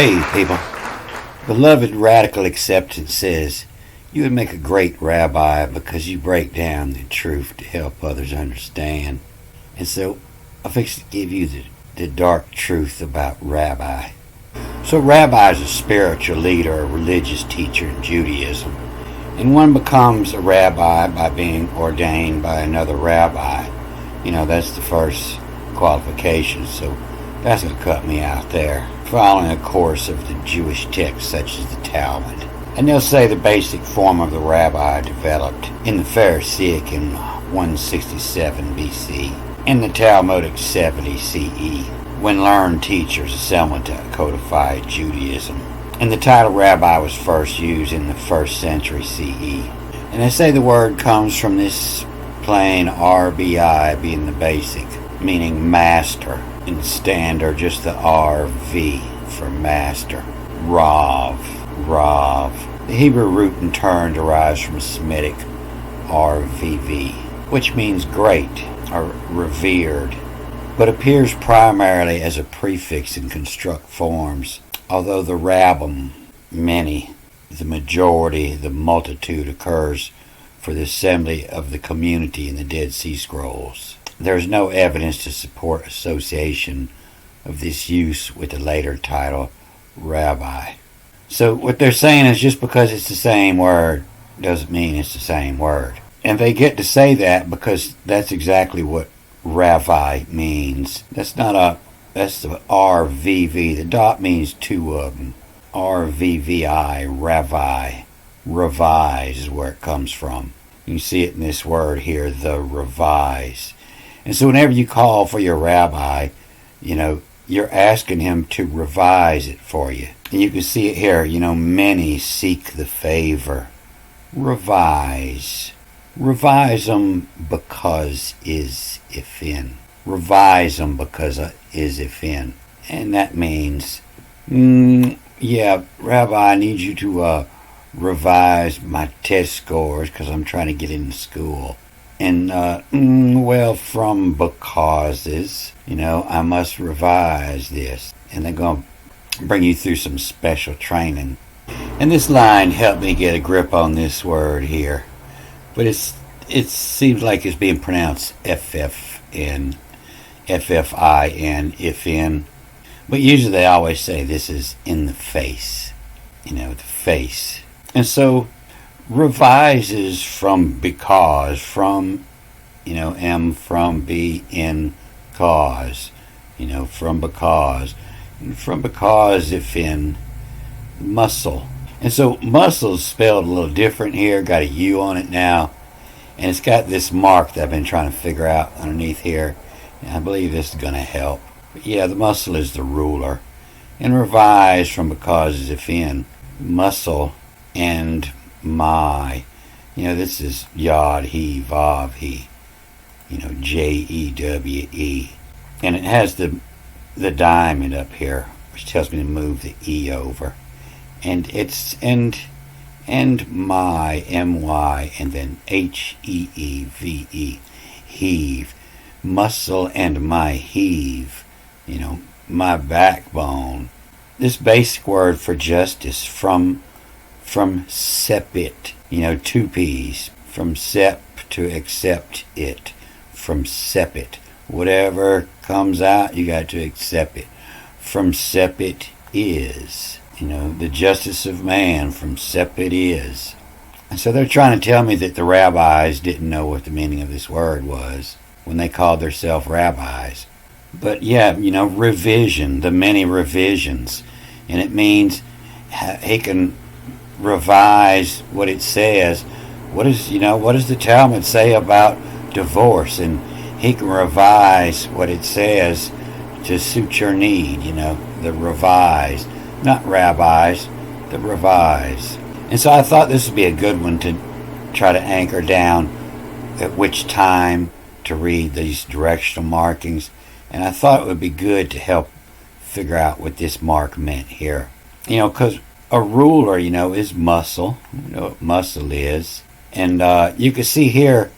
Hey, people. Beloved Radical Acceptance says, you would make a great rabbi because you break down the truth to help others understand. And so, I fix to give you the dark truth about rabbi. So, rabbi is a spiritual leader or religious teacher in Judaism. And one becomes a rabbi by being ordained by another rabbi. That's the first qualification. So, that's going to cut me out there. Following a course of the Jewish texts such as the Talmud. And they'll say the basic form of the rabbi developed in the Pharisaic in 167 BC, and the Talmudic 70 CE, when learned teachers assembled to codify Judaism. And the title rabbi was first used in the 1st century CE. And they say the word comes from this plain RBI being the basic, meaning master. In standard, just the RV for master. Rav. The Hebrew root and turn derives from Semitic RVV, which means great or revered, but appears primarily as a prefix in construct forms, although the rabbim, many, the majority, the multitude occurs for the assembly of the community in the Dead Sea Scrolls. There is no evidence to support association of this use with the later title, rabbi. So what they're saying is just because it's the same word doesn't mean it's the same word. And they get to say that because that's exactly what Ravi means. That's the RVV. The dot means two of them. RVVI, Ravi. Revise is where it comes from. You can see it in this word here, the revise. And so whenever you call for your rabbi, you're asking him to revise it for you. And you can see it here, many seek the favor. Revise. Revise them because is if in. Revise them because is if in. And that means, Rabbi, I need you to revise my test scores because I'm trying to get into school. And, from becauses, I must revise this. And they're going to bring you through some special training. And this line helped me get a grip on this word here. But it seems like it's being pronounced FFN, FFIN, if in. But usually they always say this is in the face, the face. And so, revises from because, from, M from be in cause, from because. And from because if in muscle. And so muscle is spelled a little different here, got a U on it now. And it's got this mark that I've been trying to figure out underneath here. And I believe this is going to help. But the muscle is the ruler. And revise from because if in muscle and my, this is Yod, He, Vav, He, Jewe. And it has the diamond up here, which tells me to move the E over. And it's, and my, M-Y, and then H-E-E-V-E, heave. Muscle and my heave, my backbone. This basic word for justice from sepit, 2 P's, from sep to accept it, from sepit. Whatever comes out, you got to accept it. From sepit is, the justice of man, from sepit is. And so they're trying to tell me that the rabbis didn't know what the meaning of this word was when they called themselves rabbis. But revision, the many revisions. And it means he can revise what it says. What does the Talmud say about divorce? And he can revise what it says to suit your need, the revise. Not rabbis, the revise. And so I thought this would be a good one to try to anchor down at which time to read these directional markings. And I thought it would be good to help figure out what this mark meant here. Because a ruler, is muscle. You know what muscle is. And you can see here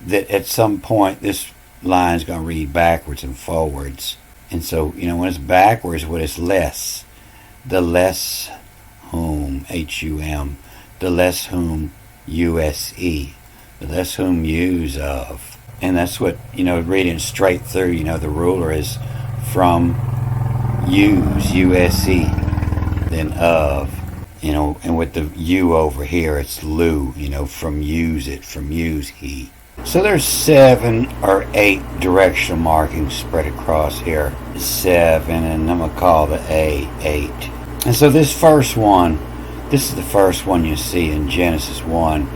that at some point this line is going to read backwards and forwards. And so, when it's backwards, it's less. the less whom, H-U-M, the less whom, U-S-E, the less whom use of. And that's what, reading straight through, the ruler is from use, U-S-E, then of, and with the U over here, it's lu, from use it, from use he. So there's 7 or 8 directional markings spread across here. 7, and I'm going to call the A 8. And so this is the first one you see in Genesis 1.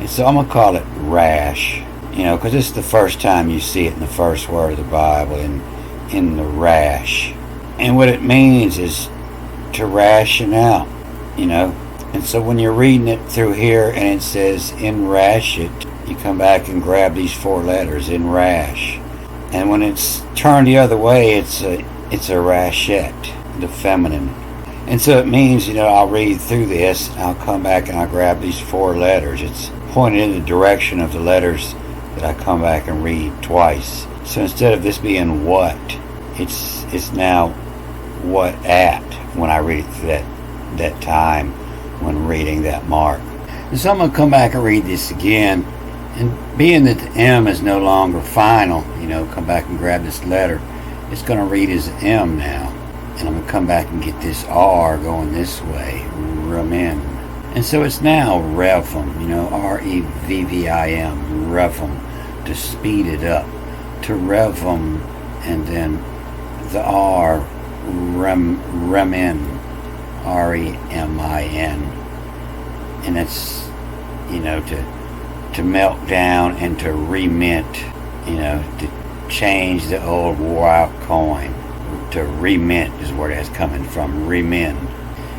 And so I'm going to call it rash, because this is the first time you see it in the first word of the Bible, in the rash. And what it means is to ration out, And so when you're reading it through here and it says in rash it, you come back and grab these 4 letters, in rash. And when it's turned the other way, it's a rashette, the feminine. And so it means, I'll read through this, and I'll come back and I'll grab these 4 letters. It's pointed in the direction of the letters that I come back and read twice. So instead of this being what, it's now what at when I read it through that time when reading that mark. And so I'm going to come back and read this again. And being that the M is no longer final, come back and grab this letter. It's going to read as M now. And I'm going to come back and get this R going this way, Ramin. And so it's now Revim, R-E-V-V-I-M, Revim, to speed it up. To Revim, and then the R, Remin, R-E-M-I-N. And that's, to melt down and to remint, to change the old wore-out coin. To remint is where that's coming from, remin.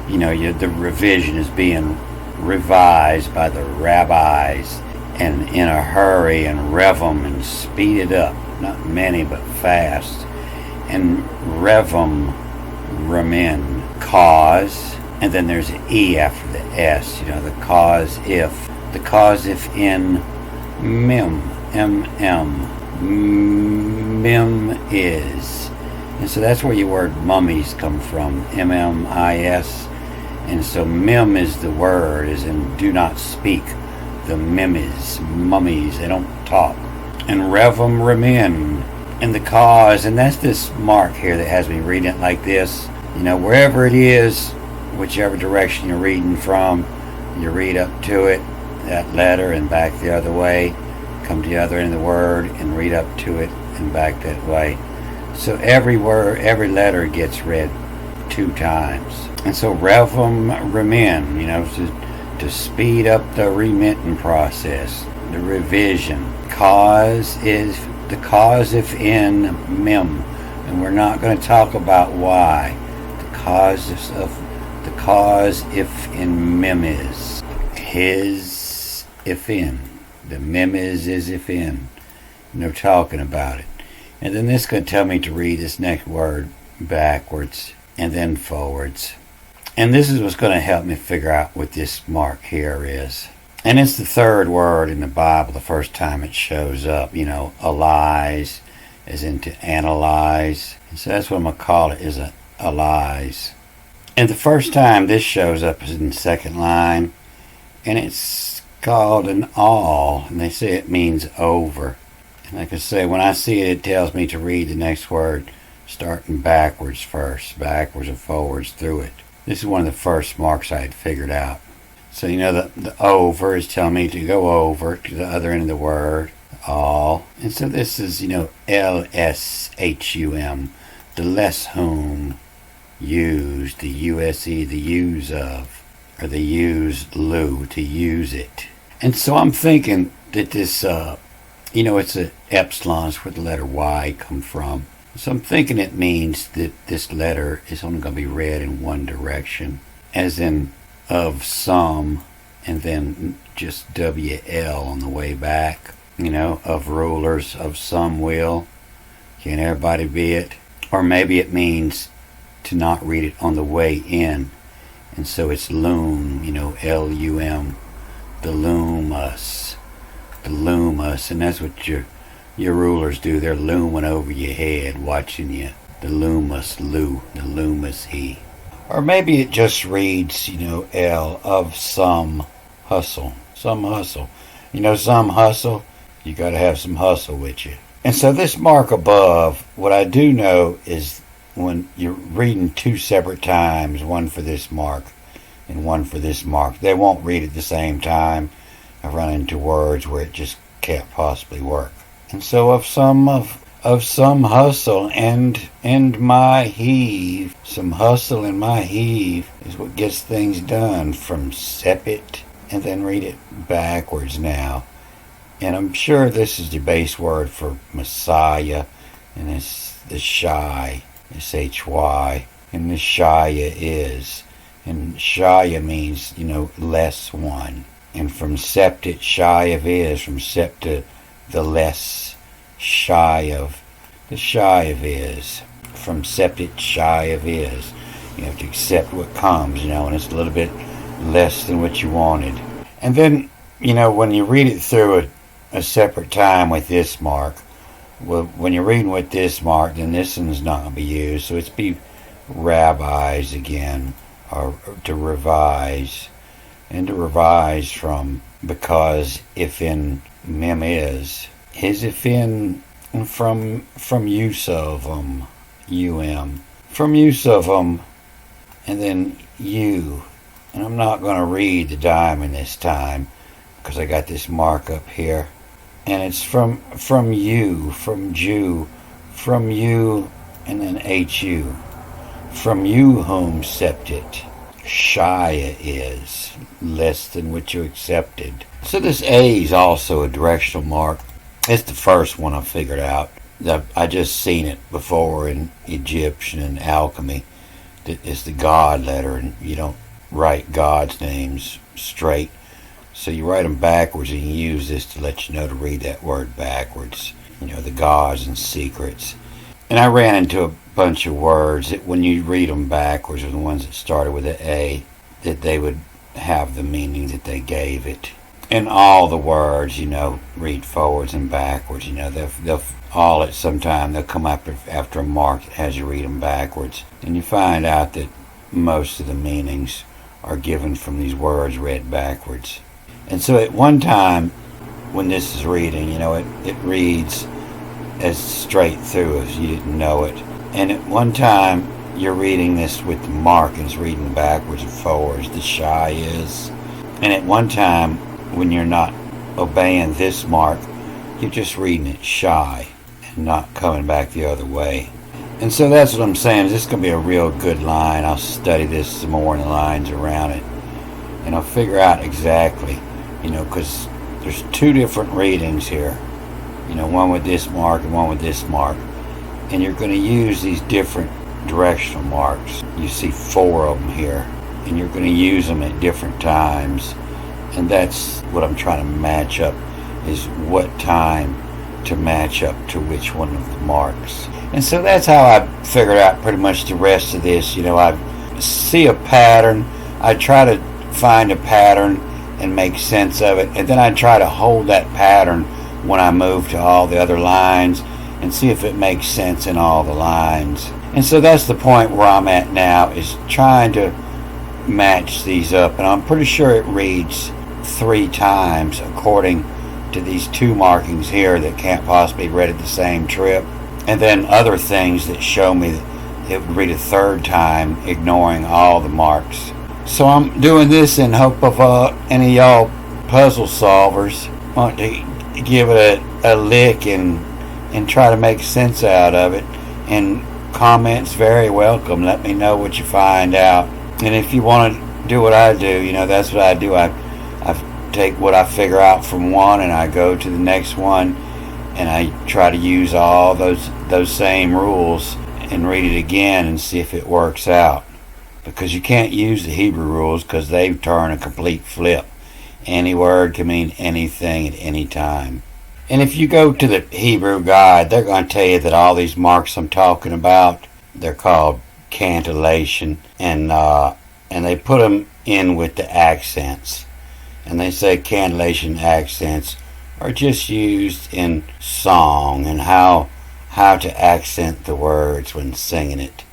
The revision is being revised by the rabbis and in a hurry and rev them and speed it up. Not many, but fast. And revim, remin, cause. And then there's an E after the S, the cause if. The cause if in mem, M-M, mem is. And so that's where your word mummies come from, M-M-I-S. And so mem is the word, as in do not speak. The mummies, they don't talk. And revim, remin, and the cause, and that's this mark here that has me reading it like this. Wherever it is, whichever direction you're reading from, you read up to it, that letter, and back the other way, come to the other end of the word, and read up to it, and back that way. So every word, every letter gets read 2 times. And so revim, remin, to speed up the remitting process, the revision. Cause is the cause if in mem, and we're not going to talk about why. The cause if in mem is his if in. The mem is if in. No talking about it. And then this is going to tell me to read this next word backwards and then forwards. And this is what's going to help me figure out what this mark here is. And it's the 3rd word in the Bible, the first time it shows up, alize, as in to analyze. And so that's what I'm going to call it, is a alize. And the first time this shows up is in the 2nd line. And it's called an all. And they say it means over. And like I say, when I see it, it tells me to read the next word starting backwards first, backwards and forwards through it. This is one of the first marks I had figured out. So, the over is telling me to go over to the other end of the word, all. And so this is, L-S-H-U-M, the less whom, use, the U-S-E, the use of, or the use lu, to use it. And so I'm thinking that this, it's a epsilon, is where the letter Y come from. So I'm thinking it means that this letter is only going to be read in one direction, as in of some, and then just W-L on the way back, of rulers, of some will. Can't everybody be it? Or maybe it means to not read it on the way in, and so it's loom, L-U-M, the loom us, and that's what your rulers do. They're looming over your head, watching you. The loom us, the loom us he. Or maybe it just reads, L of some hustle. Some hustle. Some hustle, you got to have some hustle with you. And so this mark above, what I do know is when you're reading two separate times, one for this mark and one for this mark, they won't read at the same time. I've run into words where it just can't possibly work. And so of some hustle and my heave, some hustle and my heave is what gets things done from sepit, and then read it backwards now. And I'm sure this is the base word for Messiah, and it's the shy, S-H-Y, and the Shia is. And Shia means, less one. And from septit, shy of is, from septa, the less shy of, the shy of is. From septit, shy of is. You have to accept what comes, and it's a little bit less than what you wanted. And then, when you read it through a separate time with this mark, well, when you're reading with this mark, then this one's not going to be used. So it's be rabbis again, or to revise. And to revise from because if in mem is if in from use of from use of and then you. And I'm not going to read the diamond this time because I got this mark up here, and it's from you, from Jew, from you, and then HU, from you whom septit. Shia is less than what you accepted. So this A is also a directional mark. It's the first one I figured out. I just seen it before in Egyptian and alchemy. It's the God letter, and you don't write God's names straight. So you write them backwards, and you use this to let you know to read that word backwards. The gods and secrets. And I ran into a bunch of words that when you read them backwards, or the ones that started with an A, that they would have the meaning that they gave it. And all the words, read forwards and backwards. They'll all at some time they'll come up after a mark that has you read them backwards, and you find out that most of the meanings are given from these words read backwards. And so at one time, when this is reading, it reads as straight through as you didn't know it. And at one time, you're reading this with the mark and it's reading backwards and forwards, the shy is. And at one time, when you're not obeying this mark, you're just reading it shy and not coming back the other way. And so that's what I'm saying. This is going to be a real good line. I'll study this some more in the lines around it. And I'll figure out exactly, because there's two different readings here. One with this mark and one with this mark. And you're going to use these different directional marks. You see 4 of them here. And you're going to use them at different times. And that's what I'm trying to match up, is what time to match up to which one of the marks. And so that's how I figured out pretty much the rest of this. I see a pattern. I try to find a pattern and make sense of it. And then I try to hold that pattern when I move to all the other lines and see if it makes sense in all the lines. And so that's the point where I'm at now, is trying to match these up. And I'm pretty sure it reads 3 times according to these 2 markings here that can't possibly be read at the same trip. And then other things that show me that it would read a 3rd time, ignoring all the marks. So I'm doing this in hope of any of y'all puzzle solvers want to give it a lick and try to make sense out of it. And comments very welcome. Let me know what you find out. And if you want to do what I do, that's what I do. I take what I figure out from one and I go to the next one, and I try to use all those same rules and read it again and see if it works out. Because you can't use the Hebrew rules, because they turn a complete flip. Any word can mean anything at any time. And if you go to the Hebrew guide, they're going to tell you that all these marks I'm talking about, they're called cantillation, and they put them in with the accents. And they say cantillation accents are just used in song and how to accent the words when singing it.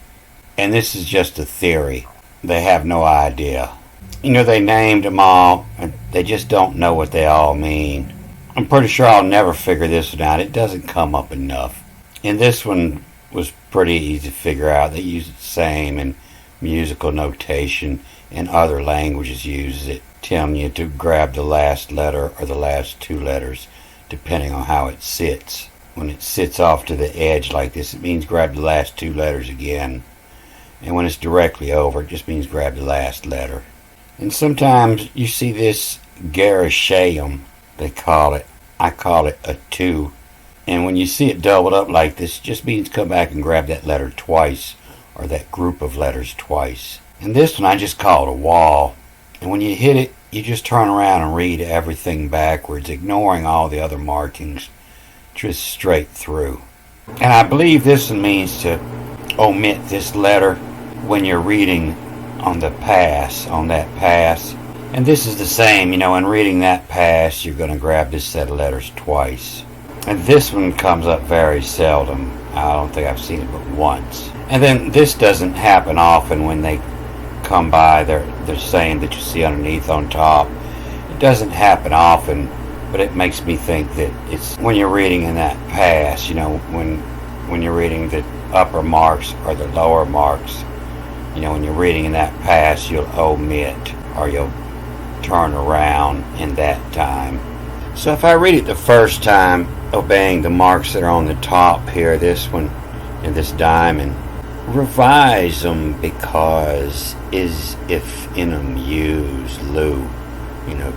And this is just a theory. they have no idea. You know, they named them all, and they just don't know what they all mean. I'm pretty sure I'll never figure this one out. It doesn't come up enough. And this one was pretty easy to figure out. They use the same in musical notation, and other languages use it, telling you to grab the last letter or the last two letters, depending on how it sits. When it sits off to the edge like this, it means grab the last two letters again. And when it's directly over, it just means grab the last letter. And sometimes you see this Gerashayim, they call it. I call it a 2. And when you see it doubled up like this, it just means come back and grab that letter twice, or that group of letters twice. And this one I just call it a wall. And when you hit it, you just turn around and read everything backwards, ignoring all the other markings, just straight through. And I believe this one means to omit this letter when you're reading on the pass, on that pass. And this is the same, in reading that pass, you're going to grab this set of letters twice. And this one comes up very seldom. I don't think I've seen it but once. And then this doesn't happen often when they come by, they're saying that you see underneath on top. It doesn't happen often, but it makes me think that it's when you're reading in that pass, when you're reading the upper marks or the lower marks, when you're reading in that pass, you'll omit or you'll turn around in that time. So if I read it the first time, obeying the marks that are on the top here, this one and this diamond, revise them because is if in 'em use lu,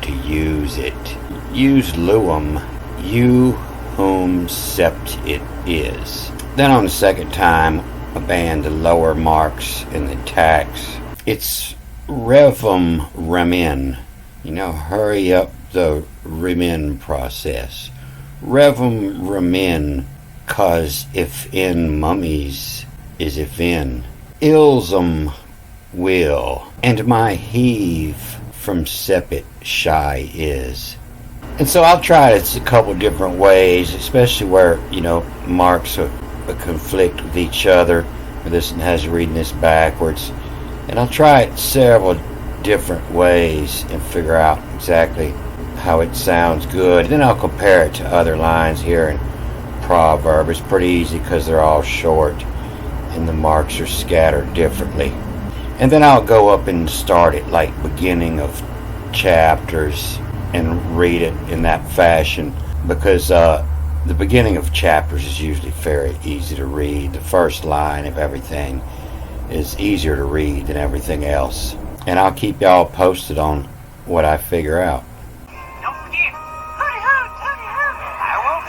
to use it. Use luum, you whom sept it is. Then on the second time, obeying the lower marks in the tax, it's revum remin. Hurry up the remin process. Revum remin, cause if in mummies is if in. Ilsum will, and my heave from sepit shy is. And so I'll try it a couple different ways, especially where, marks conflict with each other. This one has reading this backwards. And I'll try it several different ways and figure out exactly how it sounds good. Then I'll compare it to other lines here in Proverb. It's pretty easy because they're all short and the marks are scattered differently. And then I'll go up and start it like beginning of chapters and read it in that fashion, because the beginning of chapters is usually very easy to read. The first line of everything is easier to read than everything else. And I'll keep y'all posted on what I figure out. Don't forget, hooty hoot, hooty hoot. I won't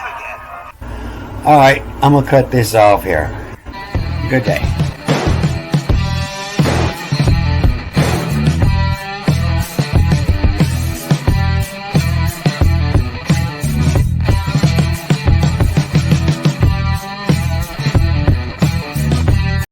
forget. Alright, I'm going to cut this off here. Good day.